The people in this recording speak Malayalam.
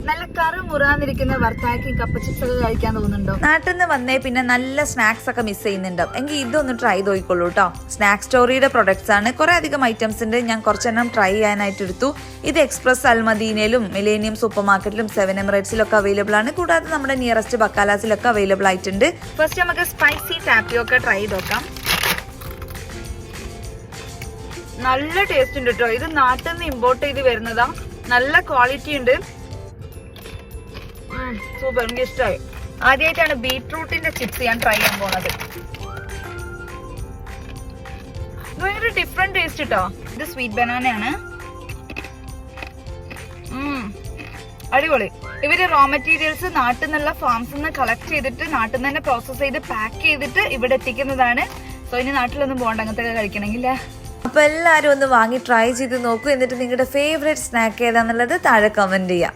നല്ല കറുമുറാന്നിരിക്കുന്ന വർത്താക്കി കപ്പ ചിപ്സ് ഒക്കെ കഴിക്കാൻ തോന്നുന്നുണ്ടോ? നാട്ടിൽ നിന്ന് വന്നേ പിന്നെ നല്ല സ്നാക്സ് ഒക്കെ മിസ് ചെയ്യുന്നുണ്ടാവും എങ്കിൽ ഇതൊന്ന് ട്രൈ ചെയ്തോയിക്കോളൂ കേട്ടോ. സ്നാക്ക് സ്റ്റോറിയുടെ പ്രൊഡക്ട്സ് ആണ്. കുറെ അധികം ഐറ്റംസ് ഉണ്ട്. ഞാൻ കുറച്ചെണ്ണം ട്രൈ ചെയ്യാനായിട്ട് എടുത്തു. ഇത് എക്സ്പ്രസ് അൽമദീനയിലും മിലേനിയം സൂപ്പർ മാർക്കറ്റിലും 7 എമിറേറ്റ്സിലൊക്കെ അവൈലബിൾ ആണ്. കൂടാതെ നമ്മുടെ നിയറസ്റ്റ് ബക്കാലാസിലൊക്കെ അവൈലബിൾ ആയിട്ടുണ്ട്. ഫസ്റ്റ് നമുക്ക് സ്പൈസി ടാപ്പിയൊക്കെ ട്രൈ ചെയ്ത് നോക്കാം. നല്ല ടേസ്റ്റ് ഉണ്ട് കേട്ടോ. ഇത് നാട്ടിൽ നിന്ന് ഇമ്പോർട്ട് ചെയ്ത് വരുന്നതാ. നല്ല ക്വാളിറ്റി ഉണ്ട്. സൂപ്പർ, എനിക്ക് ഇഷ്ടമായി. ആദ്യമായിട്ടാണ് ബീട്രൂട്ടിന്റെ ചിപ്സ് ഞാൻ ട്രൈ ചെയ്യാൻ പോണത്. ഭയങ്കര ഡിഫറെന്റ് ടേസ്റ്റ് കേട്ടോ. ഇത് സ്വീറ്റ് ബനാനയാണ്. അടിപൊളി. ഇവര് റോ മെറ്റീരിയൽസ് നാട്ടിൽ നിന്നുള്ള ഫാംസിൽ നിന്ന് കളക്ട് ചെയ്തിട്ട് നാട്ടിൽ നിന്ന് തന്നെ പ്രോസസ് ചെയ്ത് പാക്ക് ചെയ്തിട്ട് ഇവിടെ എത്തിക്കുന്നതാണ്. സോ ഇനി നാട്ടിലൊന്നും പോകണ്ട അങ്ങനത്തെ കഴിക്കണമെങ്കിൽ. അപ്പൊ എല്ലാരും ഒന്ന് വാങ്ങി ട്രൈ ചെയ്ത് നോക്കൂ. എന്നിട്ട് നിങ്ങളുടെ ഫേവറേറ്റ് സ്നാക്ക് ഏതാന്നുള്ളത് താഴെ കമന്റ് ചെയ്യാം.